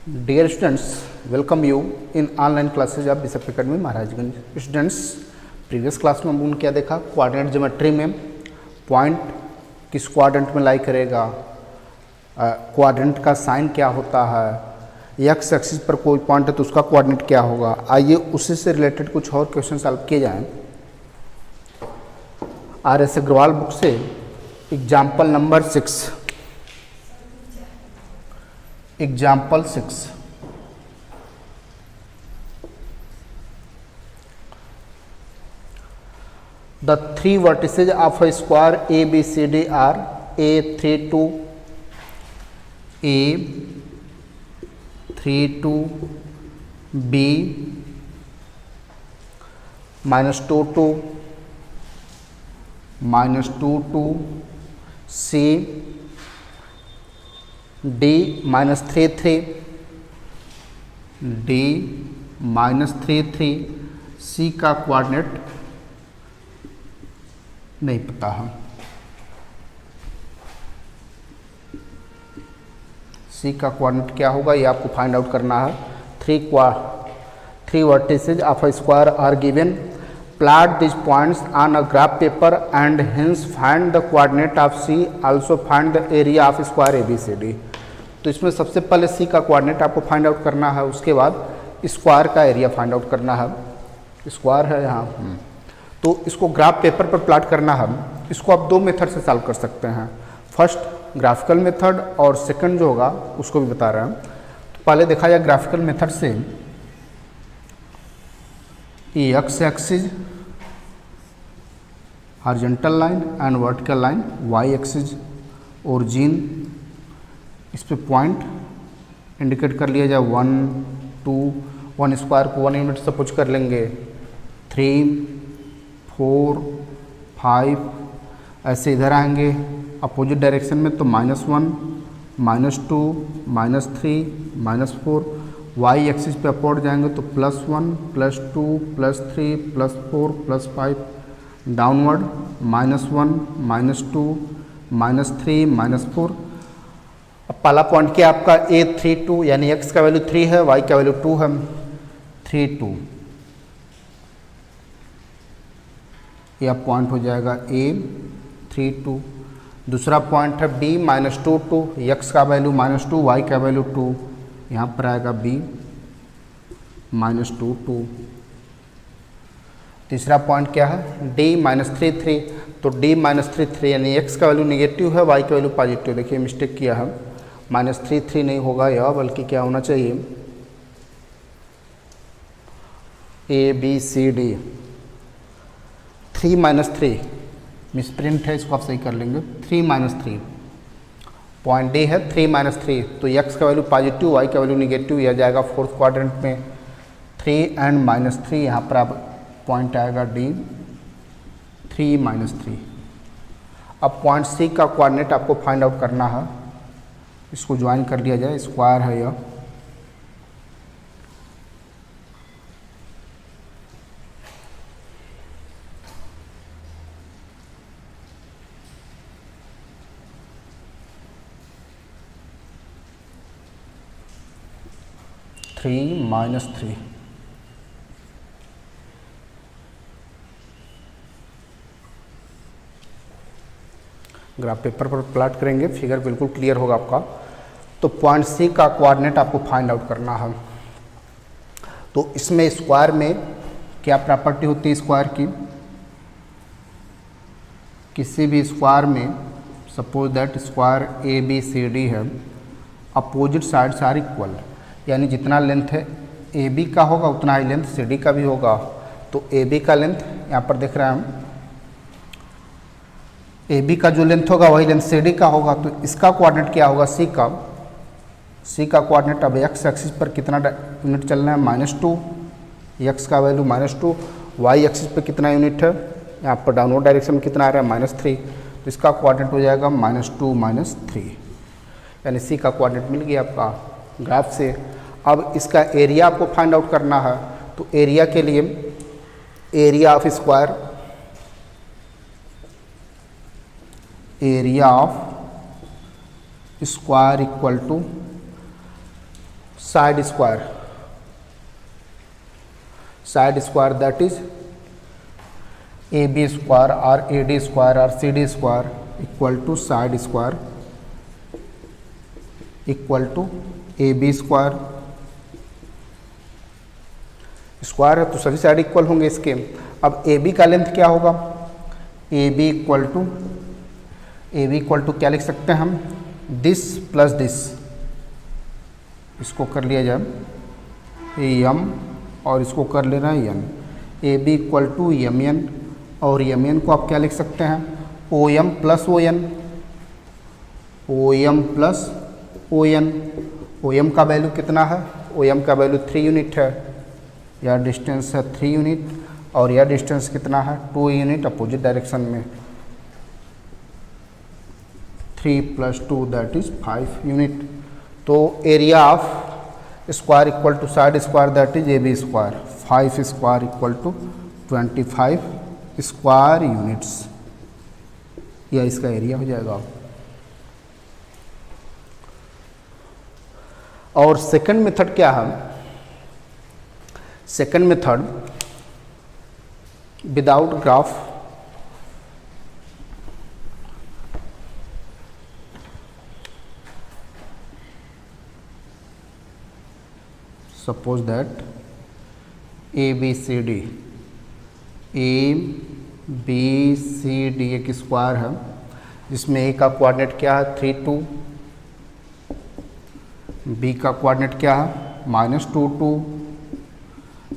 Dear students, welcome you in online classes of bishop academy Maharajganj. Students, previous class में हमने क्या देखा? Coordinate geometry में पॉइंट किस क्वाड्रेंट में लाई करेगा, क्वाड्रेंट का साइन क्या होता है, एक्स एक्सिस पर कोई पॉइंट है तो उसका कोऑर्डिनेट क्या होगा। आइए उसी से रिलेटेड कुछ और क्वेश्चन सॉल्व किए जाएं। RS अग्रवाल बुक से example number 6। Example 6. The three vertices of a square ABCD are A32, A32, B -22, -22, C D -33, D -33। C का कोऑर्डिनेट नहीं पता है। C का कोऑर्डिनेट क्या होगा ये आपको फाइंड आउट करना है। Three vertices of a square are given, plot these points on a graph paper and hence find the coordinate of C, also find the area of square ABCD। तो इसमें सबसे पहले C का coordinate आपको find out करना है, उसके बाद स्क्वायर का एरिया फाइंड आउट करना है। स्क्वायर है यहाँ, तो इसको ग्राफ पेपर पर प्लॉट करना है। इसको आप दो मेथड से सॉल्व कर सकते हैं, फर्स्ट ग्राफिकल मेथड और सेकंड जो होगा उसको भी बता रहे हैं। तो पहले देखा जाए ग्राफिकल मेथड से, ये X axis horizontal line and vertical line, Y axis origin, इस पे पॉइंट इंडिकेट कर लिया जाए 1 2, 1 स्क्वायर को 1 यूनिट सपोज कर लेंगे, 3 4 5 ऐसे इधर आएंगे अपोजिट डायरेक्शन में, तो -1 -2 -3 -4। वाई एक्सिस पे अपवर्ड जाएंगे तो +1 +2 +3 +4 +5, डाउनवर्ड -1 -2 -3 -4। अब पहला पॉइंट क्या आपका A32, यानी x का वैल्यू 3 है, y का वैल्यू 2 है, 3 2। यह पॉइंट हो जाएगा A32। दूसरा पॉइंट है B -2 2, x का वैल्यू -2, y का वैल्यू 2, यहाँ पर आएगा B -2 2। तीसरा पॉइंट क्या है D -3 3, तो D -3 3 यानी x का वैल्यू नेगेटिव है, y का वैल्यू पॉजिटिव। देखिए मिस्टेक किया है, -3 3 नहीं होगा यह, बल्कि क्या होना चाहिए ABCD। 3 -3 मिसप्रिंट है, इसको आप सही कर लेंगे। 3 -3 पॉइंट D है, 3 -3, तो x का वैल्यू पॉजिटिव, y का वैल्यू नेगेटिव, यह जाएगा फोर्थ क्वाड्रेंट में। 3 एंड -3 यहाँ पर आप पॉइंट आएगा D 3 -3। अब पॉइंट C का कोऑर्डिनेट आपको फाइंड आउट करना है, इसको ज्वाइन कर लिया जाए, स्क्वायर है यह। -3 ग्राफ पेपर पर प्लॉट करेंगे, फिगर बिल्कुल क्लियर होगा आपका। तो पॉइंट C का कोऑर्डिनेट आपको फाइंड आउट करना है। तो इसमें स्क्वायर में क्या प्रॉपर्टी होती है स्क्वायर की? किसी भी स्क्वायर में सपोज दैट स्क्वायर ABCD है, अपोजिट साइड्स आर इक्वल, यानी जितना लेंथ है AB का होगा उतना ही लेंथ CD का भी होगा। तो AB का लेंथ यहाँ पर देख रहे हैं हम, AB का जो लेंथ होगा वही लेंथ CD का होगा। तो इसका कोऑर्डिनेट क्या होगा C का कोऑर्डिनेट, अब x एक्सिस पर कितना यूनिट चलना है -2, x का वैल्यू -2, y एक्सिस पर कितना यूनिट है, यहाँ पर डाउनवर्ड डायरेक्शन में कितना आ रहा है -3, तो इसका कोऑर्डिनेट हो जाएगा -2 -3, यानी C का कोऑर्डिनेट मिल गया आपका ग्राफ से। अब इसका एरिया आपको फाइंड आउट करना है, तो एरिया के लिए area of square, area of square equal to side square that is A B square और ए डी स्क्वायर और C D square equal to side square equal to A B square है तो सभी side equal होंगे इसके। अब A B का length क्या होगा, ए बी इक्वल टू क्या लिख सकते हैं हम, दिस प्लस दिस, इसको कर लिया जाए यम और इसको कर लेना है N. A B equal to M N और यम एन को आप क्या लिख सकते हैं, O M plus O N, O M plus O N. O M का वैल्यू कितना है, ओ एम का वैल्यू 3 यूनिट है, यह डिस्टेंस है 3 यूनिट और यह डिस्टेंस कितना है 2 यूनिट अपोजिट डायरेक्शन में। 3 + 2 दैट इज 5 यूनिट। तो area of square equal to side square that is A B square, 5 square equal to 25 square units, यह इसका एरिया हो जाएगा। और सेकंड मेथड क्या है, second method without graph, suppose that A B C D एक square है जिसमें ए का कोऑर्डिनेट क्या है 3 2, बी का कोऑर्डिनेट क्या है -2 2,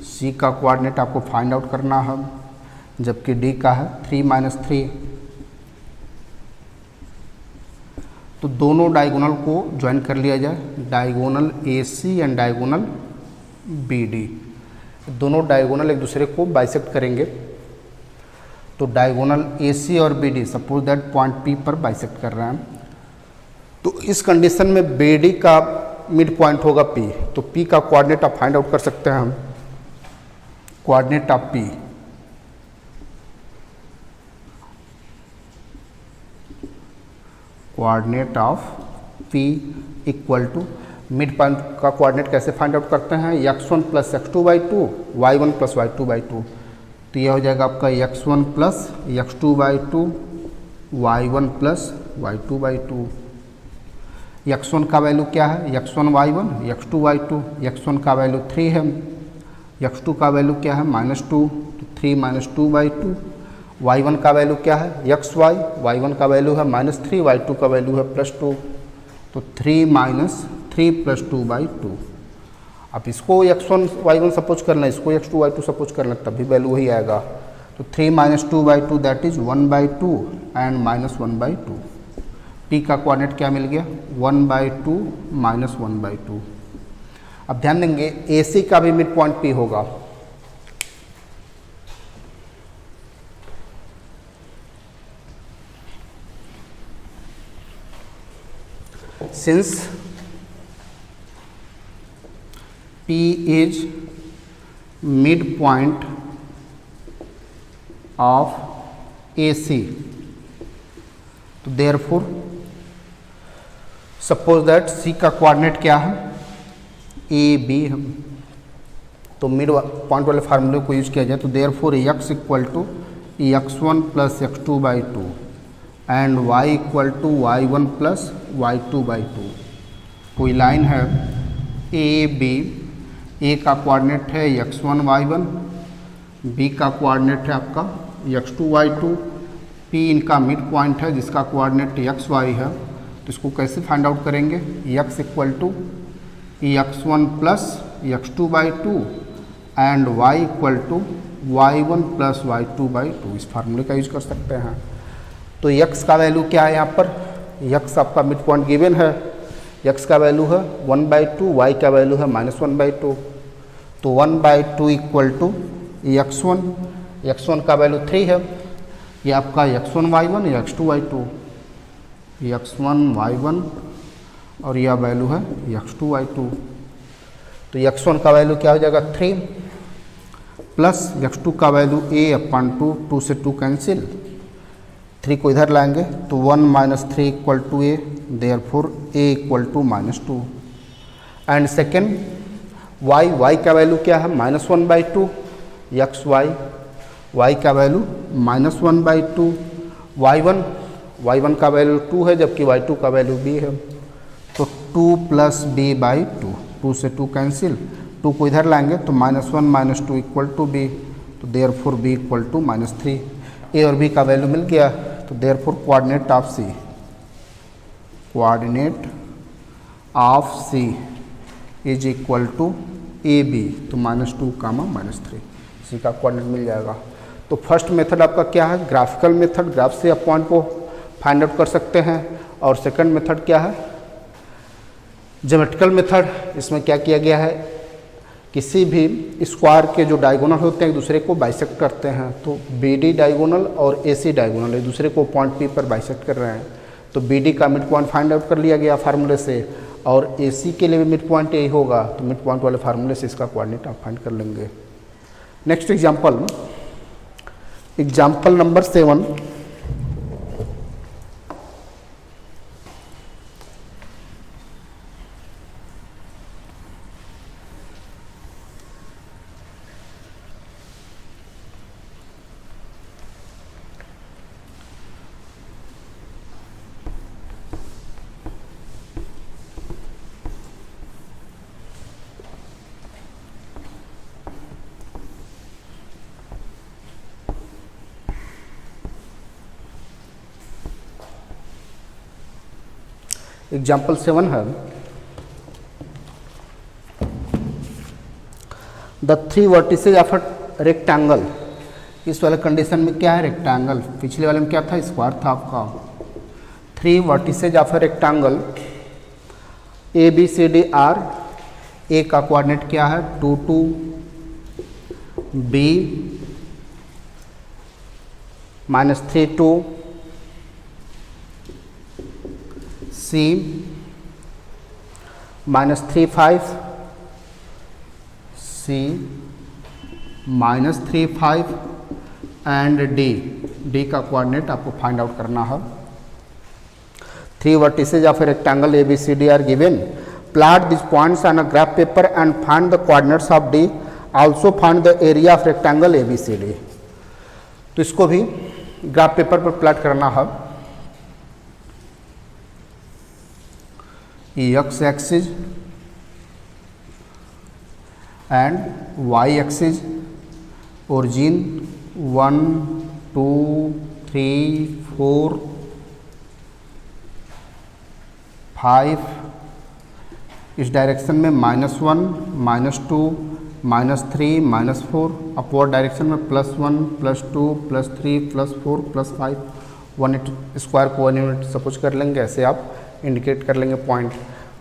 सी का कोऑर्डिनेट आपको फाइंड आउट करना है जबकि डी का है 3 - 3। तो दोनों डायगोनल को ज्वाइन कर लिया जाए, diagonal A C and diagonal B D, दोनों डायगोनल एक दूसरे को बाइसेक्ट करेंगे। तो डायगोनल ए सी और B D suppose that point P पर बाइसेक्ट कर रहे हैं, तो इस कंडीशन में बी डी का मिड पॉइंट होगा पी, तो पी का कोऑर्डिनेट आप फाइंड आउट कर सकते हैं हम, coordinate of P equal to mid point का कोऑर्डिनेट कैसे फाइंड आउट करते हैं, x1 + x2/2 y1 + y2/2। तो यह हो जाएगा आपका x1 + x2/2 y1 + y2/2। x1 का वैल्यू क्या है, x1 y1 x2 y2, x1 का वैल्यू 3 है, x2 का वैल्यू क्या है -2, तो 3 - 2/2। y1 का वैल्यू क्या है xy, y1 का वैल्यू है -3, y2 का वैल्यू है +2, तो 3 + 2/2। अब इसको x1 y1 सपोज करना, इसको x2 y2 सपोज करना, तब भी वैल्यू वही आएगा। तो 3 - 2/2 दैट इज 1/2 एंड -1/2। p का कोऑर्डिनेट क्या मिल गया 1/2 -1/2। अब ध्यान देंगे AC का भी मिड पॉइंट P होगा, since P is midpoint of AC, तो therefore सपोज दैट C का कोऑर्डिनेट क्या है AB है, तो मिड पॉइंट वाले फार्मूले को यूज किया जाए तो therefore x = x1 + x2/2 and y = y1 + y2/2। कोई लाइन है AB, A का कोऑर्डिनेट है x1 y1, B का कोऑर्डिनेट है आपका x2 y2, P इनका मिड पॉइंट है जिसका कोऑर्डिनेट xy है। तो इसको कैसे फाइंड आउट करेंगे, x = x1 + x2/2 and y = y1 + y2/2, इस फार्मूले का यूज कर सकते हैं। तो x का वैल्यू क्या है यहाँ पर, x आपका मिड पॉइंट गिवन है, x का वैल्यू है 1/2, y का वैल्यू है -1/2, तो 1/2 = x1 का वैल्यू 3 है, ये आपका x1 y1 या x2 y2, x1 y1 और यह वैल्यू है x2 y2। तो x1 का वैल्यू क्या हो जाएगा 3 प्लस x2 का वैल्यू a/2, 2 से 2 कैंसिल, 3 को इधर लाएंगे तो 1 - 3 = a, therefore a = -2। And second Y का वैल्यू क्या है -1/2 एक्स वाई का वैल्यू -1/2 वाई वन का वैल्यू 2 है जबकि वाई टू का वैल्यू b है, तो 2 + b/2, 2 से 2 कैंसिल, 2 को इधर लाएंगे तो -1 - 2 = b, तो देयरफॉर b = -3। ए और बी का वैल्यू मिल गया, तो therefore coordinate of C is equal to A B, तो -2, -3 इसी का कोऑर्डिनेट मिल जाएगा। तो फर्स्ट मेथड आपका क्या है, ग्राफिकल मेथड, ग्राफ से आप पॉइंट को फाइंड आउट कर सकते हैं। और सेकंड मेथड क्या है, ज्योमेट्रिकल मेथड। इसमें क्या किया गया है, किसी भी स्क्वायर के जो डायगोनल होते हैं एक दूसरे को बाइसेक्ट करते हैं, तो बी डी डायगोनल और ए सी डायगोनल एक दूसरे को पॉइंट पी पर बाइसेक्ट कर रहे हैं, तो बी डी का मिड पॉइंट फाइंड आउट कर लिया गया फार्मूले से, और ए सी के लिए भी मिड पॉइंट यही होगा, तो मिड पॉइंट वाले फार्मूले से इसका कोऑर्डिनेट आप फाइंड कर लेंगे। Next example number 7। एग्जाम्पल 7 है, the 3 vertices of a rectangle. इस वाले कंडीशन में क्या है, रेक्टेंगल, पिछले वाले में क्या था, स्क्वायर था आपका। 3 vertices of a rectangle A B C D are, A का कोऑर्डिनेट क्या है 2 2, B -3 2, C -3 5, C -3 5 and D का कोऑर्डिनेट आपको फाइंड आउट करना है। 3 vertices of a rectangle A B C D are given, plot this points on a graph paper and find the coordinates of D, also find the area of rectangle A B C D. तो इसको भी graph paper पर plot करना है। X axis and Y axis, origin 1 2 3 4 5, इस direction में -1 -2 -3 -4, upward direction में +1 +2 +3 +4 +5, 1 square को 1 यूनिट सपोज कर लेंगे, ऐसे आप इंडिकेट कर लेंगे पॉइंट।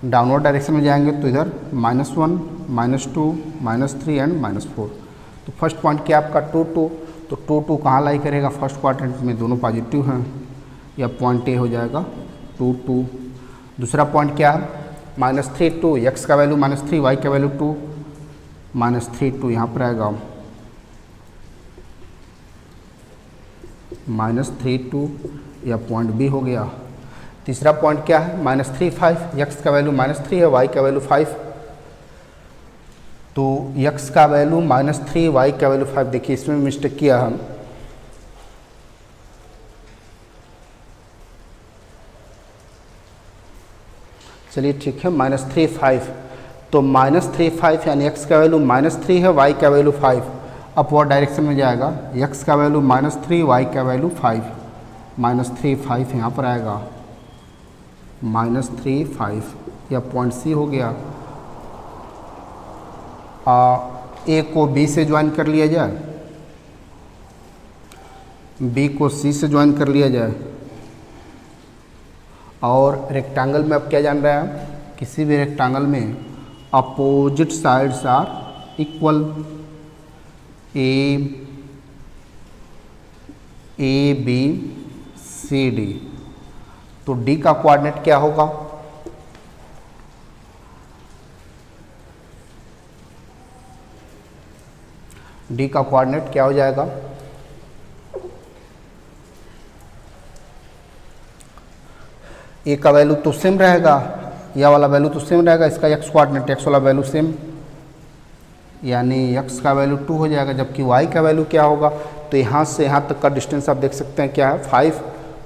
डाउनवर्ड डायरेक्शन में जाएंगे तो इधर -1 -2 -3 एंड -4। तो फर्स्ट पॉइंट क्या आपका 2 2, तो 2 2 कहाँ लाई करेगा, फर्स्ट क्वाड्रेंट में, दोनों पॉजिटिव हैं, या पॉइंट ए हो जाएगा 2 2। दूसरा पॉइंट क्या है -3 2, एक्स का वैल्यू -3, वाई का वैल्यू 2, -3 2 यहाँ पर आएगा, -3 2, या पॉइंट बी हो गया। तीसरा पॉइंट क्या है -3 5, एक्स का वैल्यू -3 है, वाई का वैल्यू 5, तो एक्स का वैल्यू -3, वाई का वैल्यू 5। देखिए इसमें मिस्टेक किया हम, चलिए ठीक है, -3 5, तो -3 5 यानी एक्स का वैल्यू -3 है, वाई का वैल्यू 5, अपवर्ड डायरेक्शन में जाएगा, एक्स का वैल्यू -3, वाई का वैल्यू 5, -3 5 यहाँ पर आएगा, -3 5, या पॉइंट सी हो गया। ए को बी से ज्वाइन कर लिया जाए, बी को सी से ज्वाइन कर लिया जाए, और रेक्टेंगल में अब क्या जान रहे हैं, किसी भी रेक्टेंगल में opposite sides are equal, A B C D, तो डी का कोऑर्डिनेट क्या होगा, डी का कोऑर्डिनेट क्या हो जाएगा, ए का वैल्यू तो सेम रहेगा, यह वाला वैल्यू तो सेम रहेगा, इसका x कोऑर्डिनेट x वाला वैल्यू सेम, यानी x का वैल्यू 2 हो जाएगा, जबकि y का वैल्यू क्या होगा, तो यहाँ से यहाँ तक का डिस्टेंस आप देख सकते हैं क्या है 5,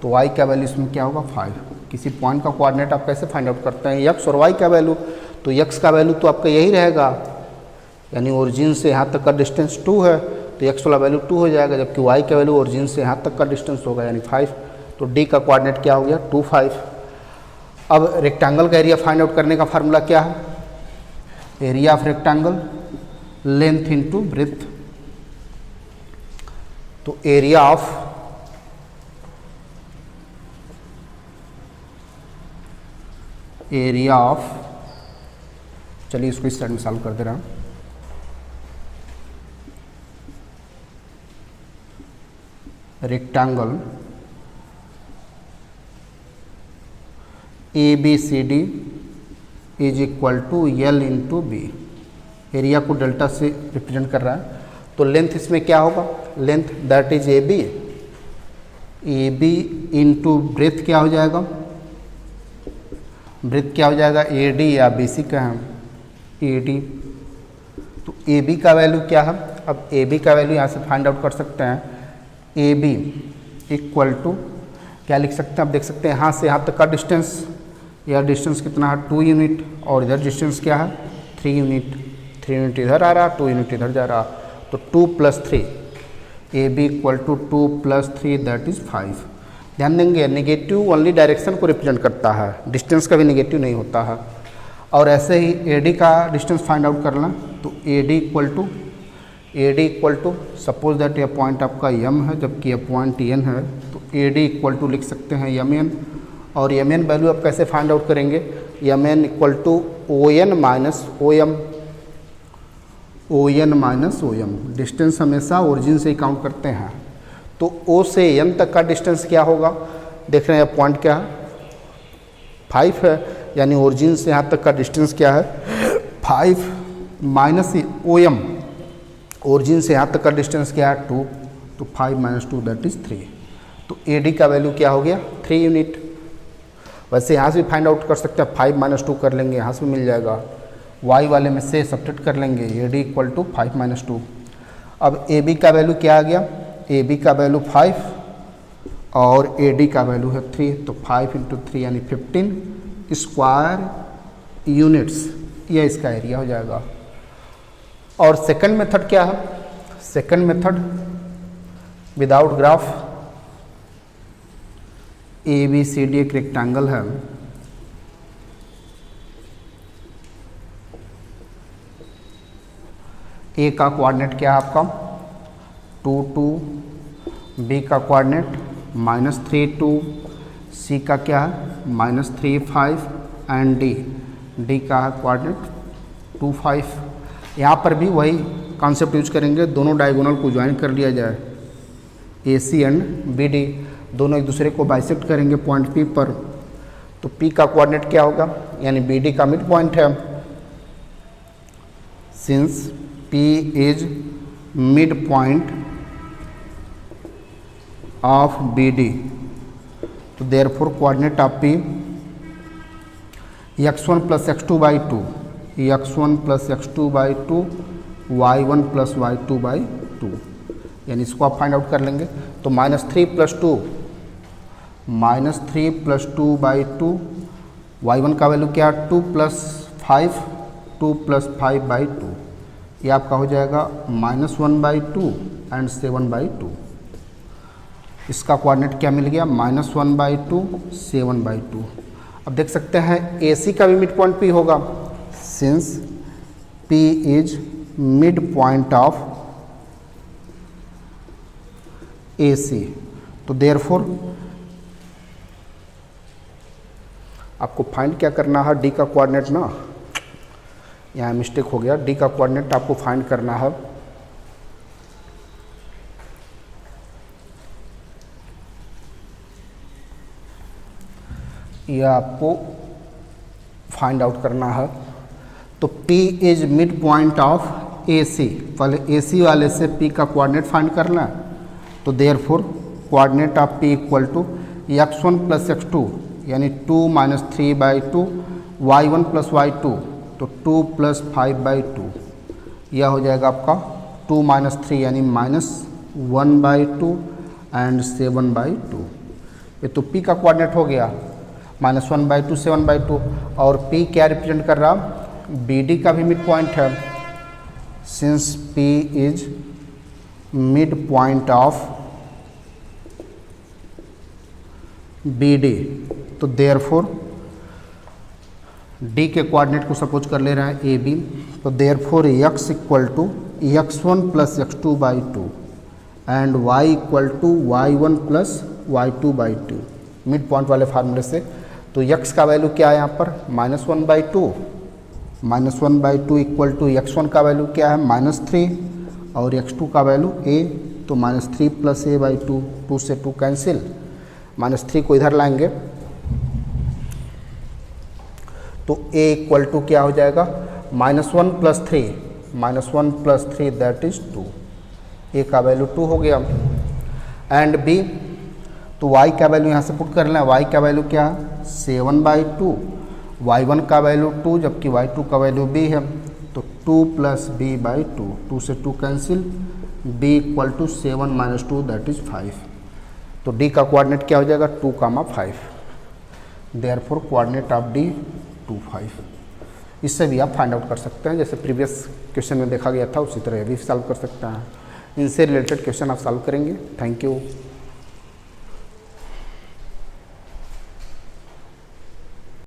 तो y का वैल्यू इसमें क्या होगा 5। किसी पॉइंट का कोऑर्डिनेट आप कैसे फाइंड आउट करते हैं, x और y का वैल्यू, तो x का वैल्यू तो आपका यही रहेगा, यानी ओरिजिन से यहाँ तक का डिस्टेंस 2 है, तो x वाला वैल्यू 2 हो जाएगा, जबकि y का वैल्यू ओरिजिन से यहाँ तक का डिस्टेंस होगा यानी 5, तो d का कोऑर्डिनेट क्या हो गया 2 5। अब रेक्टेंगल का एरिया फाइंड आउट करने का फार्मूला क्या है, area of rectangle length into breadth, तो एरिया ऑफ चलिए इसको इस साइड में सॉल्व कर दे रहा हूँ। Rectangle ABCD is equal to L into B, area को डेल्टा से रिप्रेजेंट कर रहा है, तो लेंथ इसमें क्या होगा, length that is AB into breadth क्या हो जाएगा, ब्रेथ क्या हो जाएगा AD या BC का है AD, तो AB का वैल्यू क्या है, अब AB का वैल्यू यहाँ से फाइंड आउट कर सकते हैं, AB इक्वल टू क्या लिख सकते हैं, आप देख सकते हैं यहाँ से यहाँ तक का डिस्टेंस, यह डिस्टेंस कितना है 2 यूनिट, और इधर डिस्टेंस क्या है 3 यूनिट, 3 यूनिट इधर आ रहा, 2 यूनिट इधर जा रहा, तो 2 + 3, AB equal to 2 + 3 that is 5। ध्यान देंगे नेगेटिव ओनली डायरेक्शन को रिप्रेजेंट करता है, डिस्टेंस का भी नेगेटिव नहीं होता है। और ऐसे ही AD का डिस्टेंस फाइंड आउट करना, तो AD equal to suppose that यह पॉइंट आपका M है, जबकि यह पॉइंट N है, तो AD इक्वल टू लिख सकते हैं MN, और MN वैल्यू आप कैसे फाइंड आउट करेंगे, MN equal to ON minus OM, distance हमेशा ओरिजिन से ही काउंट करते हैं, तो O से N तक का डिस्टेंस क्या होगा, देख रहे हैं पॉइंट क्या है 5 है, यानी ओरिजिन से यहाँ तक का डिस्टेंस क्या है 5 माइनस OM, ओरिजिन से यहाँ तक का डिस्टेंस क्या है 2, तो 5 - 2 दैट इज़ 3, तो AD का वैल्यू क्या हो गया 3 यूनिट। वैसे यहाँ से भी फाइंड आउट कर सकते हैं, 5 - 2 कर लेंगे, यहाँ से भी मिल जाएगा, y वाले में से सब्ट्रैक्ट कर लेंगे, AD इक्वल टू 5 - 2। अब AB का वैल्यू क्या आ गया, AB का वैल्यू 5 और AD का वैल्यू है 3, तो 5 × 3 यानी 15 स्क्वायर यूनिट्स, यह इसका एरिया हो जाएगा। और सेकंड मेथड क्या है, second method without graph, ABCD एक रेक्टेंगल है, A का कोऑर्डिनेट क्या है आपका 2 2, B का कोऑर्डिनेट -3 2, C का क्या है -3 5 एंड D का कोऑर्डिनेट 2 5। यहाँ पर भी वही कॉन्सेप्ट यूज करेंगे, दोनों डायगोनल को ज्वाइन कर लिया जाए, AC एंड BD दोनों एक दूसरे को बाइसेक्ट करेंगे पॉइंट P पर, तो P का कोऑर्डिनेट क्या होगा, यानी BD का मिड पॉइंट है, since P is mid point of BD, तो therefore coordinate of P x1 + x2/2, x1 + x2/2, y1 + y2/2, यानी इसको आप फाइंड आउट कर लेंगे, तो -3 + 2 -3 + 2/2, y1 का वैल्यू क्या 2 + 5 2 + 5/2, ये आपका हो जाएगा -1/2 एंड 7/2। इसका कोऑर्डिनेट क्या मिल गया -1/2 7/2। अब देख सकते हैं AC का भी मिड पॉइंट P होगा, since P is mid point of AC, तो देयरफॉर आपको फाइंड क्या करना है, D का कोऑर्डिनेट ना, यहाँ मिस्टेक हो गया, D का कोऑर्डिनेट आपको फाइंड करना है यह आपको फाइंड आउट करना है, तो P is mid point of AC, पहले AC वाले से P का कोऑर्डिनेट फाइंड करना है, तो therefore coordinate of P equal to x1 + x2 यानी 2 - 3/2, y1 प्लस y2 तो 2 प्लस 5/2 यह हो जाएगा आपका 2 माइनस 3 यानी -1/2 एंड 7/2। ये तो p का कोऑर्डिनेट हो गया, -1/2 7/2। और p क्या रिप्रेजेंट कर रहा, bd का भी मिड पॉइंट है, since p is mid point of bd, तो देयरफॉर d के कोऑर्डिनेट को सपोज कर ले रहे हैं ए बी, तो therefore x equal to x1 plus x2/2 and y equal to y1 plus y2/2 mid point वाले फार्मूले से। तो x का वैल्यू क्या है यहाँ पर -1/2, -1/2 इक्वल टू x1 का वैल्यू क्या है -3 और x2 का वैल्यू a, तो -3 प्लस a/2, 2 से 2 कैंसिल, -3 को इधर लाएंगे तो a इक्वल टू क्या हो जाएगा -1 plus 3, -1 plus 3 that is 2, a का वैल्यू 2 हो गया। एंड b, तो y का वैल्यू यहाँ से पुट कर लें, y का वैल्यू क्या है 7/2, y1 का वैल्यू 2 जबकि y2 का वैल्यू b है, तो 2 प्लस b/2, 2 से 2 cancel, b equal to 7 minus 2 that is 5। तो d का कोऑर्डिनेट क्या हो जाएगा 2, 5, देयरफॉर कोऑर्डिनेट ऑफ d 2, 5। इससे भी आप फाइंड आउट कर सकते हैं, जैसे प्रीवियस क्वेश्चन में देखा गया था उसी तरह भी सॉल्व कर सकते हैं। इनसे रिलेटेड क्वेश्चन आप सॉल्व करेंगे। Thank you.